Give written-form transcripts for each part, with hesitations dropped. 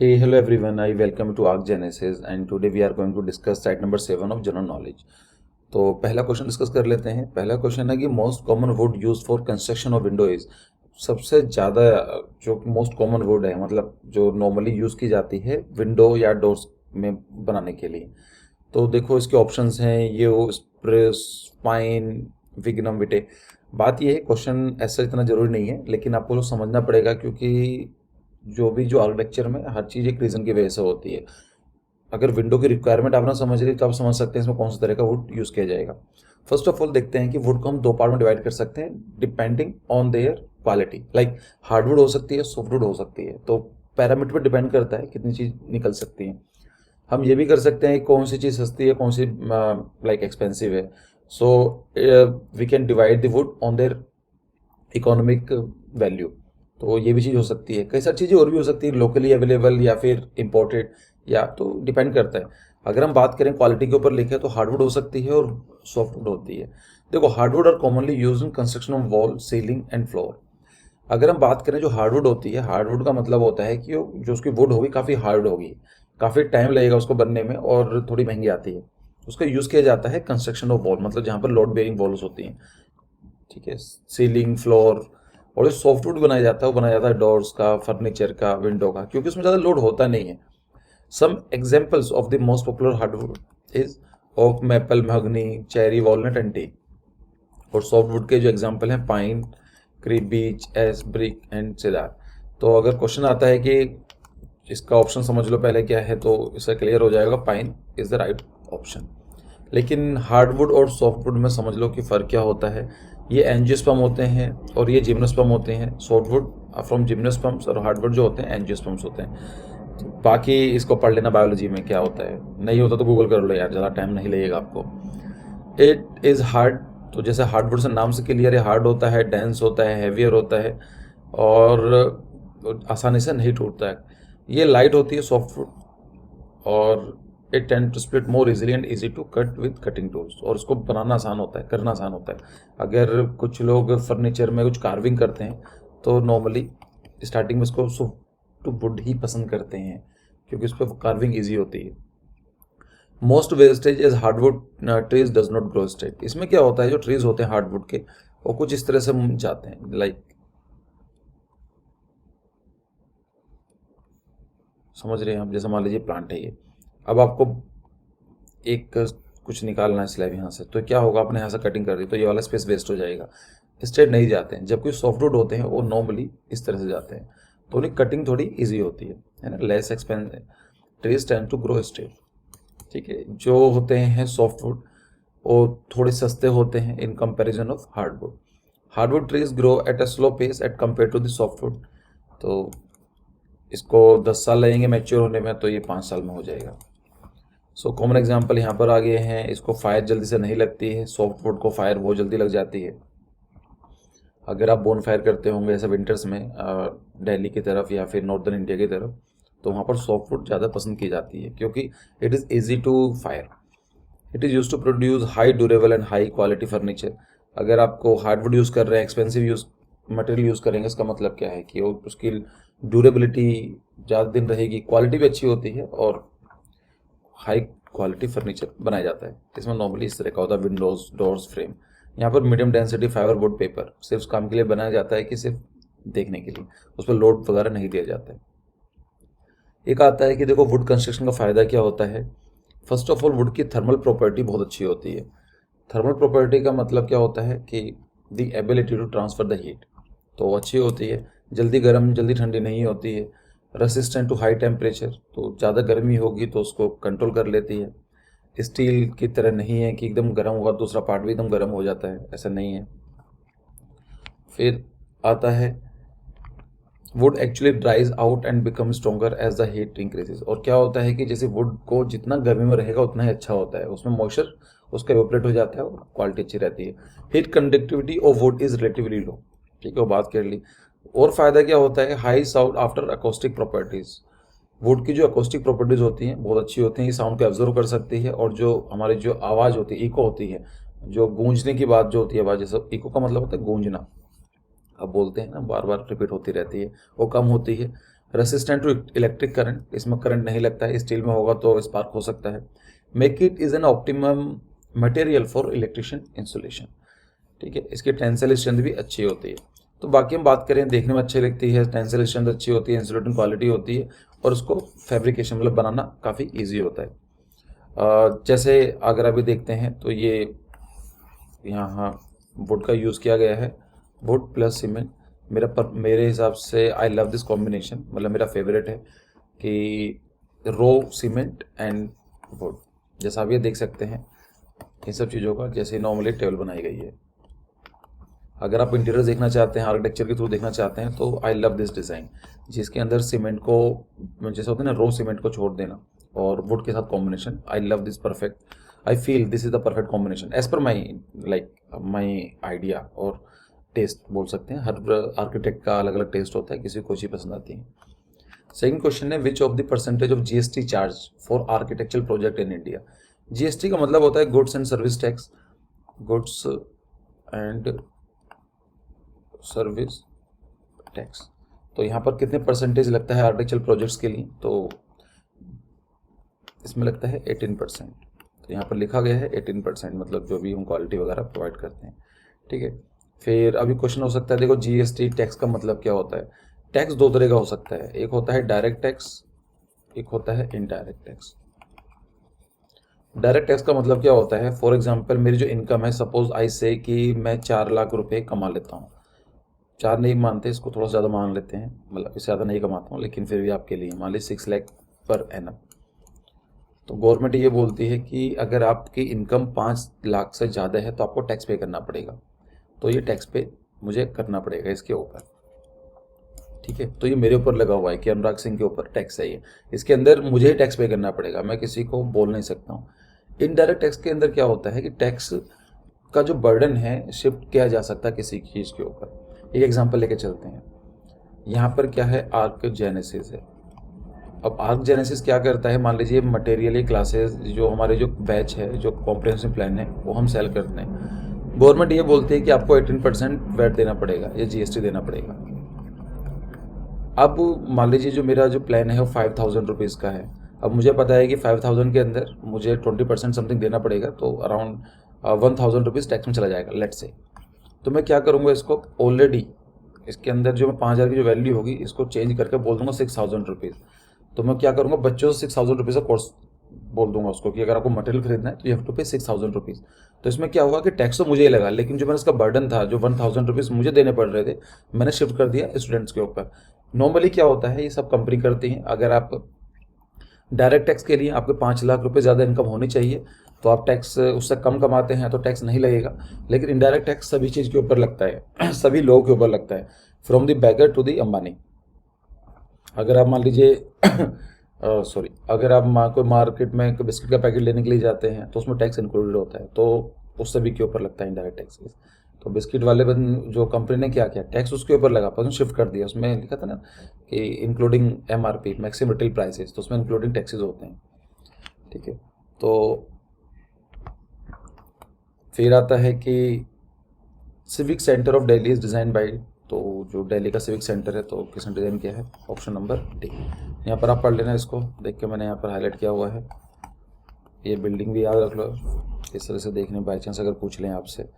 Hey, hello everyone. I welcome to Arc Genesis and today we are going to discuss site number 7 of general knowledge. तो पहला question discuss कर लेते हैं। पहला question है कि most common would use for construction of window is. सबसे ज़्यादा जो मोस्ट कॉमन वुड है, मतलब जो नॉर्मली यूज़ की जाती है विंडो या डोर्स में बनाने के लिए। तो देखो इसके ऑप्शंस हैं ये स्प्रूस, पाइन, विग्नम, विटे। बात ये है, क्वेश्चन ऐसा इतना ज़रूरी नहीं है लेकिन आपको समझना पड़ेगा क्योंकि जो आर्किटेक्चर में हर चीज़ एक रीज़न की वजह से होती है। अगर विंडो की रिक्वायरमेंट आप ना समझ रही तो आप समझ सकते हैं इसमें कौन सा तरह का वुड यूज़ किया जाएगा। फर्स्ट ऑफ ऑल देखते हैं कि वुड को हम दो पार्ट में डिवाइड कर सकते हैं depending on their quality. Like hardwood हो सकती है, सॉफ्टवुड हो सकती है, तो पैरामीटर पर डिपेंड करता है कितनी चीज़ निकल सकती है। हम ये भी कर सकते हैं कौन सी चीज़ सस्ती है, कौन सी लाइक एक्सपेंसिव है। So we can divide the wood on their economic value. तो ये भी चीज़ हो सकती है। कई सारी चीज़ें और भी हो सकती है, लोकली अवेलेबल या फिर इम्पोर्टेड, या तो डिपेंड करता है। अगर हम बात करें क्वालिटी के ऊपर लिखे तो हार्डवुड हो सकती है और सॉफ्टवुड होती है। देखो hardwood are commonly use in construction of wall, ceiling and floor. अगर हम बात करें जो हार्डवुड होती है, हार्डवुड का मतलब होता है कि जो उसकी वुड होगी काफ़ी हार्ड होगी, काफ़ी टाइम लगेगा उसको बनने में और थोड़ी महंगी आती है। उसका यूज़ किया जाता है कंस्ट्रक्शन ऑफ वॉल, मतलब जहाँ पर लोड बेयरिंग वॉल्स होती हैं, ठीक है, सीलिंग, फ्लोर। और जो सॉफ्टवुड बनाया जाता है वो बनाया जाता है डोर्स का, फर्नीचर का, विंडो का, क्योंकि उसमें ज़्यादा लोड होता नहीं है। Some examples of the most popular hardwood is oak, maple, mahogany, cherry, walnut and teak. और सॉफ्टवुड के जो एग्जाम्पल हैं पाइन, क्रीप, beech, ash, birch and cedar. तो अगर क्वेश्चन आता है कि इसका ऑप्शन समझ लो पहले क्या है, तो इसका क्लियर हो जाएगा, pine is the right option. लेकिन हार्डवुड और सॉफ्टवुड में समझ लो कि फ़र्क क्या होता है। ये एंजियोस्पर्म होते हैं और ये जिम्नोस्पर्म होते हैं। सॉफ्टवुड फ्रॉम जिम्नोस्पर्म्स और हार्डवुड जो होते हैं एंजियोस्पर्म्स होते हैं। तो बाकी इसको पढ़ लेना बायोलॉजी में क्या होता है, नहीं होता तो गूगल कर लो यार, ज़्यादा टाइम नहीं लगेगा आपको। इट इज़ हार्ड, तो जैसे हार्डवुड से नाम से क्लियर है, हार्ड होता है, डेंस होता है, हैवियर होता है और आसानी से नहीं टूटता है। ये लाइट होती है सॉफ्टवुड, और it tend to split more easily and easy to cut with cutting tools. और उसको बनाना आसान होता है, करना आसान होता है। अगर कुछ लोग फर्नीचर में कुछ कार्विंग करते हैं तो नॉर्मली स्टार्टिंग में इसको सॉफ्ट वुड ही पसंद करते हैं क्योंकि उस पर कार्विंग ईजी होती है। Most wastage is hardwood trees does not grow straight. इसमें क्या होता है, जो ट्रीज होते हैं हार्डवुड के वो कुछ इस तरह से जाते हैं, लाइक समझ रहे हैं आप, जैसे मान लीजिए प्लांट है ये, अब आपको एक कुछ निकालना है स्लैब यहाँ से, तो क्या होगा, आपने यहाँ से कटिंग कर दी तो ये वाला स्पेस वेस्ट हो जाएगा, स्ट्रेट नहीं जाते हैं। जबकि सॉफ्टवुड होते हैं वो नॉर्मली इस तरह से जाते हैं, तो उन्हें कटिंग थोड़ी इजी होती है ना, less expensive. Trees tend to grow straight, ठीक है। जो होते हैं सॉफ्टवुड वो थोड़े सस्ते होते हैं in comparison of hardwood. Hardwood trees grow at a slow pace at compare to the softwood. तो इसको 10 साल लगेंगे मैच्योर होने में, तो ये 5 साल में हो जाएगा। सो कॉमन एग्जांपल यहाँ पर आ गए हैं। इसको फायर जल्दी से नहीं लगती है, सॉफ्टवुड को फायर बहुत जल्दी लग जाती है। अगर आप बोन फायर करते होंगे ऐसे विंटर्स में दिल्ली की तरफ या फिर नॉर्दर्न इंडिया की तरफ, तो वहाँ पर सॉफ्टवुड ज़्यादा पसंद की जाती है क्योंकि it is easy to fire. It is use to produce high durable and high quality furniture. अगर आपको हार्डवुड यूज़ कर रहे हैं, एक्सपेंसिव मटेरियल यूज़ करेंगे, इसका मतलब क्या है कि उसकी ड्यूरेबिलिटी ज़्यादा दिन रहेगी, क्वालिटी भी अच्छी होती है और हाई क्वालिटी फर्नीचर बनाया जाता है। इसमें नॉर्मली इस तरह का होता है, विंडोज, डोर्स, फ्रेम। यहाँ पर medium density fibre board paper सिर्फ उस काम के लिए बनाया जाता है कि सिर्फ देखने के लिए, उस पर लोड वगैरह नहीं दिया जाता है। एक आता है कि देखो वुड कंस्ट्रक्शन का फ़ायदा क्या होता है। फर्स्ट ऑफ ऑल वुड की थर्मल प्रॉपर्टी बहुत अच्छी होती है। थर्मल प्रॉपर्टी का मतलब क्या होता है कि the ability to transfer the heat, तो अच्छी होती है, जल्दी गर्म जल्दी ठंडी नहीं होती है। रेसिस्टेंट टू हाई टेम्परेचर, तो ज़्यादा गर्मी होगी तो उसको कंट्रोल कर लेती है। स्टील की तरह नहीं है कि एकदम गर्म होगा दूसरा पार्ट भी एकदम गर्म हो जाता है, ऐसा नहीं है। फिर आता है wood actually dries out and become stronger as the heat increases. और क्या होता है कि जैसे वुड को जितना गर्मी में रहेगा उतना ही अच्छा होता है, उसमें मॉइस्चर उसका इवेपोरेट हो जाता है और क्वालिटी अच्छी रहती है। Heat conductivity of would is relatively low, ठीक है, वो बात कर ली। और फायदा क्या होता है, high sound after acoustic properties. Would की जो अकोस्टिक प्रॉपर्टीज होती हैं बहुत अच्छी होती हैं, ये साउंड को एब्जॉर्व कर सकती है। और जो हमारी जो आवाज़ होती है, इको होती है, जो गूंजने की बात जो होती है, आवाज़ जैसे इको का मतलब होता है गूंजना, अब बोलते हैं ना, बार बार रिपीट होती रहती है, वो कम होती है। रेसिस्टेंट टू इलेक्ट्रिक करंट, इसमें करंट नहीं लगता है, स्टील में होगा तो स्पार्क हो सकता है। Make it is an optimum material for electrician insulation, ठीक है। इसकी टेंसाइल स्ट्रेंथ भी अच्छी होती है। तो बाकी हम बात करें, देखने में अच्छी लगती है, टेंसाइल स्ट्रेंथ अच्छी होती है, इंसुलेटिंग क्वालिटी होती है, और उसको फैब्रिकेशन मतलब बनाना काफ़ी ईजी होता है। जैसे अगर अभी देखते हैं तो ये यहाँ वुड का यूज़ किया गया है, वुड प्लस सीमेंट। मेरे हिसाब से आई लव दिस कॉम्बिनेशन, मतलब मेरा फेवरेट है कि रो सीमेंट एंड वुड। जैसा आप ये देख सकते हैं इन सब चीज़ों का जैसे नॉर्मली टेबल बनाई गई है। अगर आप इंटीरियर देखना चाहते हैं, आर्किटेक्चर के थ्रू देखना चाहते हैं, तो आई लव दिस डिज़ाइन, जिसके अंदर सीमेंट को जैसे होता है ना, रो सीमेंट को छोड़ देना और वुड के साथ combination. I love this perfect, I feel this is the perfect combination as per my idea और टेस्ट बोल सकते हैं। हर आर्किटेक्ट का अलग अलग टेस्ट होता है, किसी को कोई चीज़ पसंद आती है। सेकंड क्वेश्चन है, which of the percentage of GST charge for architectural project in India. GST का मतलब होता है goods and service tax, goods and service tax. तो यहाँ पर कितने परसेंटेज लगता है आर्किटेक्चरल प्रोजेक्ट्स के लिए, तो इसमें लगता है 18%। तो यहाँ पर लिखा गया है 18%, मतलब जो भी हम क्वालिटी वगैरह प्रोवाइड करते हैं, ठीक है। फिर अभी क्वेश्चन हो सकता है, देखो जीएसटी टैक्स का मतलब क्या होता है। टैक्स दो तरह का हो सकता है, एक होता है डायरेक्ट टैक्स, एक होता है इनडायरेक्ट टैक्स। डायरेक्ट टैक्स का मतलब क्या होता है, फॉर एग्जांपल मेरी जो इनकम है, सपोज आई से कि मैं 4 लाख रुपए कमा लेता हूँ, 4 नहीं मानते इसको, थोड़ा ज़्यादा मान लेते हैं, मतलब इससे ज़्यादा नहीं कमाता हूँ, लेकिन फिर भी आपके लिए मान ली 6 लाख पर एनम। तो गवर्नमेंट ये बोलती है कि अगर आपकी इनकम 5 लाख से ज़्यादा है तो आपको टैक्स पे करना पड़ेगा। तो ये टैक्स पे मुझे करना पड़ेगा इसके ऊपर, ठीक है। तो ये मेरे ऊपर लगा हुआ है कि अनुराग सिंह के ऊपर टैक्स है ये, इसके अंदर मुझे ही टैक्स पे करना पड़ेगा, मैं किसी को बोल नहीं सकता हूँ। इनडायरेक्ट टैक्स के अंदर क्या होता है कि टैक्स का जो बर्डन है शिफ्ट किया जा सकता है किसी चीज़ के ऊपर। एक एग्जांपल लेके चलते हैं, यहाँ पर क्या है, आर्क जेनेसिस है। अब आर्क जेनेसिस क्या करता है, मान लीजिए मटेरियल क्लासेस जो हमारे जो बैच है, जो कॉम्प्रिहेंसिव प्लान है, वो हम सेल करते हैं। गवर्नमेंट ये बोलती है कि आपको 18% वैट देना पड़ेगा या जीएसटी देना पड़ेगा। अब मान लीजिए जो मेरा जो प्लान है वो 5000 रुपीज़ का है। अब मुझे पता है कि 5000 के अंदर मुझे 20% समथिंग देना पड़ेगा, तो अराउंड 1000 रुपीज़ टैक्स में चला जाएगा, लेट से। तो मैं क्या करूँगा, इसको ऑलरेडी इसके अंदर जो 5000 की जो वैल्यू होगी इसको चेंज करके बोल दूंगा 6000 रुपीज़। तो मैं क्या करूँगा, बच्चों से 6000 रुपीज़ का कोर्स बोल दूंगा उसको कि अगर आपको मटेरियल खरीदना है तो यू हैव टू पे 6000 रुपीज़। तो इसमें क्या हुआ कि टैक्स तो मुझे ही लगा, लेकिन जो मैंने इसका बर्डन था, जो 1000 रुपीज़ मुझे देने पड़ रहे थे, मैंने शिफ्ट कर दिया स्टूडेंट्स के ऊपर। नॉर्मली क्या होता है, ये सब कंपनी करती हैं, अगर आप डायरेक्ट टैक्स के लिए आपके 5 लाख रुपए ज़्यादा इनकम होनी चाहिए, तो आप टैक्स उससे कम कमाते हैं तो टैक्स नहीं लगेगा। लेकिन इनडायरेक्ट टैक्स सभी चीज़ के ऊपर लगता है सभी लोगों के ऊपर लगता है, from the beggar to the Ambani. अगर आप मान लीजिए सॉरी, अगर आप कोई मार्केट में कोई बिस्किट का पैकेट लेने के लिए जाते हैं तो उसमें टैक्स इंक्लूडेड होता है, तो उस सभी के ऊपर लगता है इनडायरेक्ट टैक्स। तो बिस्किट वाले जो कंपनी ने क्या किया, टैक्स उसके ऊपर लगा, पर शिफ्ट कर दिया। उसमें लिखा था ना कि including MRP, maximum retail prices, तो उसमें इंक्लूडिंग टैक्सेस होते हैं, ठीक है। तो फिर आता है कि civic centre of Delhi is design by, तो जो दिल्ली का सिविक सेंटर है तो किसने डिज़ाइन किया है, ऑप्शन नंबर डी। यहाँ पर आप पढ़ लेना, इसको देख के मैंने यहाँ पर हाईलाइट किया हुआ है। ये बिल्डिंग भी याद रख लो, इस तरह से देखने बाई चांस अगर पूछ लें आपसे।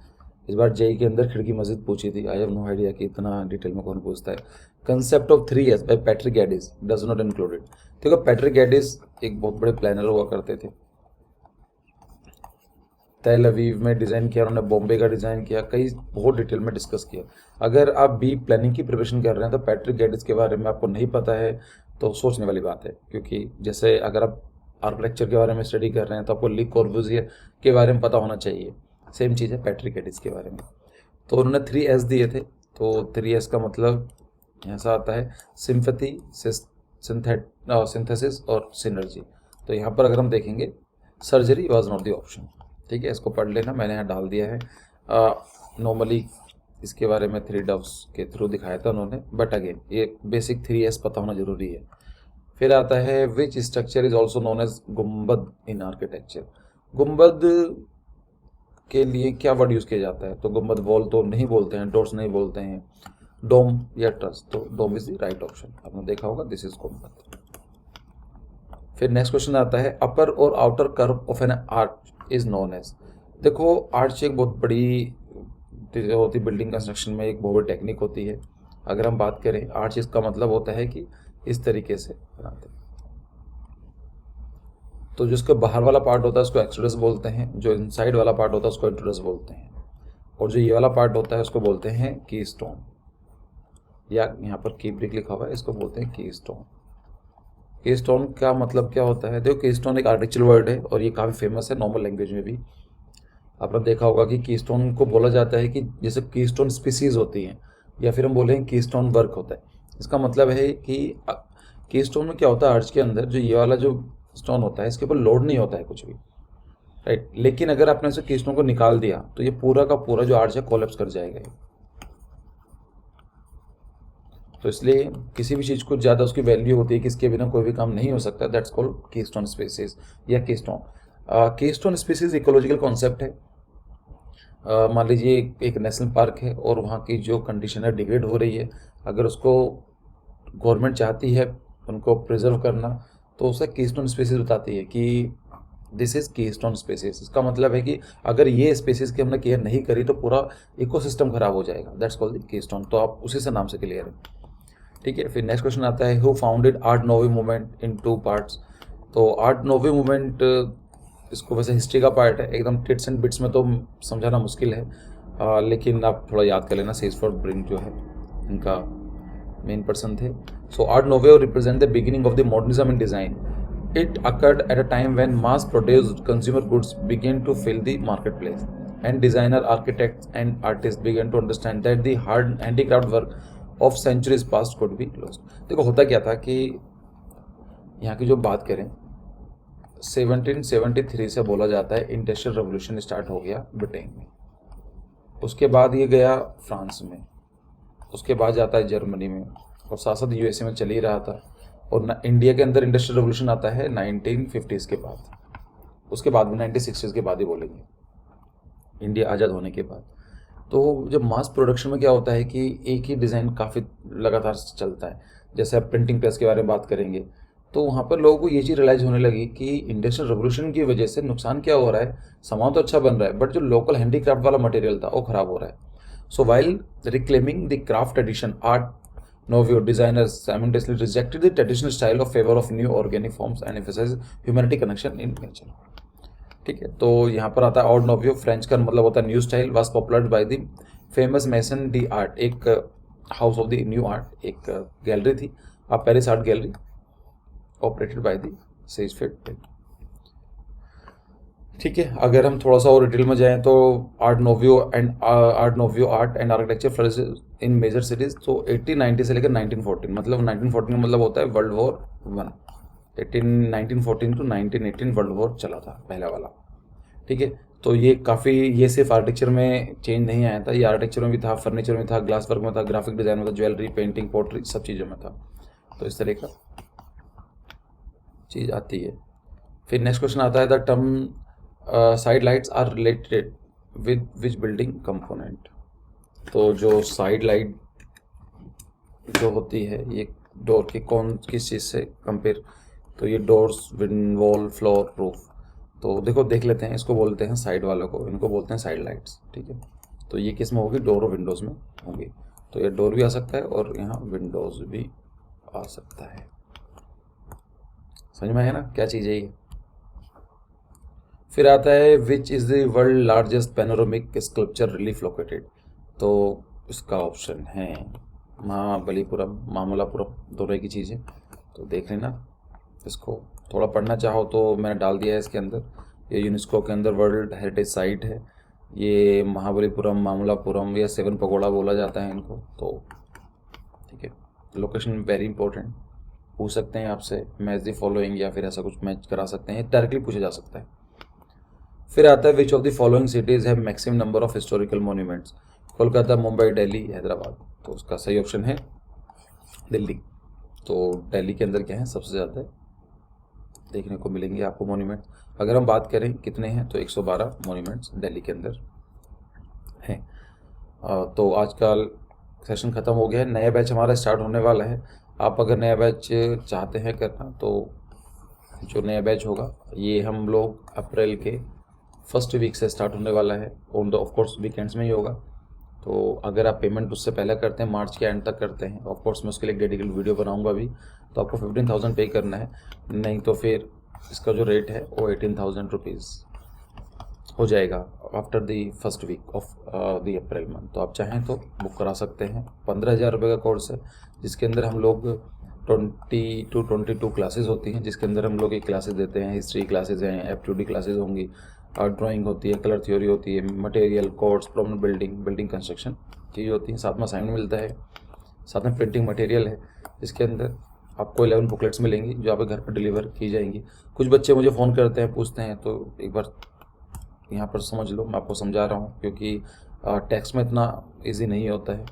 इस बार जेई के अंदर खिड़की मस्जिद पूछी थी, आई हैव नो आइडिया कि इतना डिटेल में कौन पूछता है। Concept of 3S by Patrick Geddes does not included. देखो पैट्रिक गैडिस एक बहुत बड़े प्लानर हुआ करते थे, तेल अवीव में डिज़ाइन किया उन्होंने, बॉम्बे का डिज़ाइन किया, कई बहुत डिटेल में डिस्कस किया। अगर आप बी प्लानिंग की प्रिपरेशन कर रहे हैं तो पैट्रिक गैडिस के बारे में आपको नहीं पता है तो सोचने वाली बात है, क्योंकि जैसे अगर आप आर्किटेक्चर के बारे में स्टडी कर रहे हैं तो आपको ली कॉर्बुजियर के बारे में पता होना चाहिए। सेम चीज़ है पैट्रिक गैडिस के बारे में। तो उन्होंने 3S दिए थे, तो 3S का मतलब ऐसा आता है, सिंपैथी, सिंथेसिस और सिनर्जी। तो यहाँ पर अगर हम देखेंगे, surgery was not the option, ठीक है। इसको पढ़ लेना, मैंने यहाँ डाल दिया है। नॉर्मली इसके बारे में 3 डव्स के थ्रू दिखाया था उन्होंने, बट अगेन ये बेसिक 3S पता होना जरूरी है। फिर आता है which structure is also known as गुम्बद इन आर्किटेक्चर। गुम्बद के लिए क्या वर्ड यूज़ किया जाता है, तो गुम्बद वॉल तो नहीं बोलते हैं, डोर्स नहीं बोलते हैं, डोम या ट्रस, तो dome is the right option, आपने देखा होगा, दिस इज गुम्बद। फिर नेक्स्ट क्वेश्चन आता है अपर और outer curve of an arch is known as. देखो आर्च एक बहुत बड़ी होती, बिल्डिंग कंस्ट्रक्शन में एक बहुत बड़ी टेक्निक होती है। अगर हम बात करें आर्च, इसका मतलब होता है कि इस तरीके से बनाते हैं, तो जिसका बाहर वाला पार्ट होता है उसको एक्सोडस बोलते हैं, जो इनसाइड वाला पार्ट होता है उसको इंट्रोडस बोलते हैं, और जो ये वाला पार्ट होता है उसको बोलते हैं की स्टोन, या यहाँ पर की ब्रिक लिखा हुआ है, इसको बोलते हैं की स्टोन। की स्टोन का मतलब क्या होता है? देखो की स्टोन एक आर्टिफिशियल वर्ड है और ये काफ़ी फेमस है नॉर्मल लैंग्वेज में भी। आपने देखा होगा कि की स्टोन को बोला जाता है कि जैसे की स्टोन स्पीसीज होती हैं, या फिर हम बोलें की स्टोन वर्क होता है। इसका मतलब है कि की स्टोन में क्या होता है, आर्च के अंदर जो ये वाला जो स्टोन होता है इसके ऊपर लोड नहीं होता है कुछ भी, राइट। लेकिन अगर आपने इसे की स्टोन को निकाल दिया तो ये पूरा का पूरा जो आर्च है कोलैप्स कर जाएगा ये। तो इसलिए किसी भी चीज़ को ज़्यादा उसकी वैल्यू होती है कि इसके बिना कोई भी काम नहीं हो सकता, दैट्स कॉल्ड कीस्टोन स्पीसीज या keystone. Keystone species ecological concept है। मान लीजिए एक नेशनल पार्क है और वहाँ की जो कंडीशन है डिग्रेड हो रही है, अगर उसको गवर्नमेंट चाहती है उनको प्रिजर्व करना, तो उसे कीस्टोन स्पीसीज बताती है कि दिस इज कीस्टोन स्पीसीज। इसका मतलब है कि अगर ये स्पीसीज की हमने केयर नहीं करी तो पूरा इकोसिस्टम खराब हो जाएगा, दैट्स कॉल्ड कीस्टोन। तो आप उसी से नाम से क्लियर है, ठीक है। फिर नेक्स्ट क्वेश्चन आता है who founded art no way movement in 2 parts. तो आर्ट नोवे मूवमेंट, इसको वैसे हिस्ट्री का पार्ट है, एकदम टिट्स एंड बिट्स में तो समझाना मुश्किल है, लेकिन आप थोड़ा याद कर लेना। सेजफोर्ड ब्रिंग जो है इनका मेन पर्सन थे। So art nouveau represent the beginning of the modernism in design. It occurred at a time when mass produced consumer goods began to fill the market place and designer architects and artist began to understand that the hard handicraft work of centuries past could be lost. देखो होता क्या था कि यहाँ की जो बात करें 1773 से बोला जाता है इंडस्ट्रियल रेवोल्यूशन स्टार्ट हो गया ब्रिटेन में, उसके बाद ये गया फ्रांस में, उसके बाद जाता है जर्मनी में, और साथ साथ यूएसए में चल ही रहा था। और इंडिया के अंदर इंडस्ट्रियल रेवोल्यूशन आता है 1950s के बाद, उसके बाद में 1960s के बाद ही बोलेंगे, इंडिया आज़ाद होने के बाद। तो जब मास प्रोडक्शन में क्या होता है कि एक ही डिज़ाइन काफ़ी लगातार चलता है, जैसे आप प्रिंटिंग प्रेस के बारे में बात करेंगे, तो वहाँ पर लोगों को ये चीज़ रियलाइज़ होने लगी कि इंडस्ट्रियल रेवोल्यूशन की वजह से नुकसान क्या हो रहा है, सामान तो अच्छा बन रहा है बट जो लोकल हैंडीक्राफ्ट वाला मटेरियल था वो ख़राब हो रहा है। So while reclaiming the craft tradition, art nouveau designers simultaneously rejected the traditional style of favour of new organic forms and emphasise humanity connection in nature, ठीक है। तो यहाँ पर आता है आर्ट नोवियो, फ्रेंच का मतलब होता है new style, was popular by the famous Maison de art, एक house of the new art, एक गैलरी थी, आप Paris art gallery operated by the सेजफोर्ड, ठीक है। अगर हम थोड़ा सा और डिटेल में जाएं तो art nouveau art and architecture flourish in major cities. तो 1890 से लेकर 1914, मतलब 1914 का मतलब होता है world war 1, 1914 to 1918 world war चला था पहला वाला, ठीक है। तो ये काफ़ी, ये सिर्फ आर्किटेक्चर में चेंज नहीं आया था, ये आर्किटेक्चर में भी था, फर्नीचर में था, ग्लास वर्क में था, ग्राफिक डिज़ाइन में था, ज्वेलरी, पेंटिंग, पोट्री, सब चीज़ों में था। तो इस तरह का चीज़ आती है। फिर नेक्स्ट क्वेश्चन आता है the term side lights are related with which building component. तो जो साइड लाइट जो होती है ये डोर की किस चीज़ से कंपेयर, तो ये doors, wind, wall, floor, roof. तो देखो देख लेते हैं, इसको बोलते हैं साइड वालों को, इनको बोलते हैं साइड लाइट्स, ठीक है। तो ये किस में होगी, डोर और विंडोज़ में होंगी। तो ये डोर भी आ सकता है और यहाँ विंडोज़ भी आ सकता है। समझ में है ना क्या चीज़ है ये। फिर आता है which is the world largest panoramic sculpture relief located. तो इसका ऑप्शन है महाबलीपुरम, मामल्लापुरम, दोनों की चीज़ें। तो देख लेना, इसको थोड़ा पढ़ना चाहो तो मैंने डाल दिया है इसके अंदर। ये यूनेस्को के अंदर वर्ल्ड हेरिटेज साइट है, ये महाबलीपुरम, मामल्लापुरम या 7 पगोड़ा बोला जाता है इनको। तो ठीक है, लोकेशन वेरी इंपॉर्टेंट, पूछ सकते हैं आपसे मैच द फॉलोइंग या फिर ऐसा कुछ मैच करा सकते हैं, डायरेक्टली पूछा जा सकता है। फिर आता है which of the following cities have maximum number of historical monuments, Kolkata, Mumbai, Delhi, Hyderabad. तो उसका सही ऑप्शन है दिल्ली। तो दिल्ली के अंदर क्या है, सबसे ज़्यादा देखने को मिलेंगे आपको मोन्यूमेंट। अगर हम बात करें कितने हैं तो 112 मोन्यूमेंट्स दिल्ली के अंदर हैं। तो आजकल सेशन ख़त्म हो गया है, नया बैच हमारा स्टार्ट होने वाला है। आप अगर नया बैच चाहते हैं करना तो जो नया बैच होगा ये हम लोग अप्रैल के फर्स्ट वीक से स्टार्ट होने वाला है, on the of course weekends में ही होगा। तो अगर आप पेमेंट उससे पहले करते हैं, मार्च के एंड तक करते हैं, ऑफ कोर्स मैं उसके लिए एक डेडिकेटेड वीडियो बनाऊंगा भी, तो आपको 15,000 पे करना है, नहीं तो फिर इसका जो रेट है वो 18,000 रुपीज़ हो जाएगा after the first week of the April month. तो आप चाहें तो बुक करा सकते हैं। 15,000 रुपये का कोर्स है, जिसके अंदर हम लोग 20 to 22 क्लासेस होती हैं, जिसके अंदर हम लोग एक क्लासेस देते हैं, हिस्ट्री क्लासेस हैं, एप्टीट्यूड क्लासेस होंगी, ड्राइंग होती है, कलर थ्योरी होती है, material course, problem building construction चीज़ होती हैं। साथ में असाइनमेंट मिलता है, साथ में प्रिंटिंग मटेरियल है, जिसके अंदर आपको 11 बुकलेट्स मिलेंगी जो आपके घर पर डिलीवर की जाएंगी। कुछ बच्चे मुझे फ़ोन करते हैं, पूछते हैं, तो एक बार यहाँ पर समझ लो, मैं आपको समझा रहा हूँ, क्योंकि टेक्स्ट में इतना इजी नहीं होता है।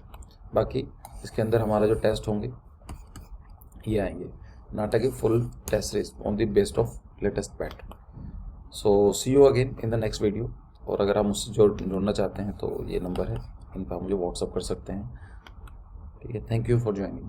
बाकी इसके अंदर हमारा जो टेस्ट होंगे ये आएंगे, नाटक की full test series on the based of latest pattern. So see you again in the next video. और अगर आप मुझसे जुड़ना चाहते हैं तो ये नंबर है, इन पर मुझे व्हाट्सअप कर सकते हैं। ठीक है, थैंक यू फॉर ज्वाइनिंग।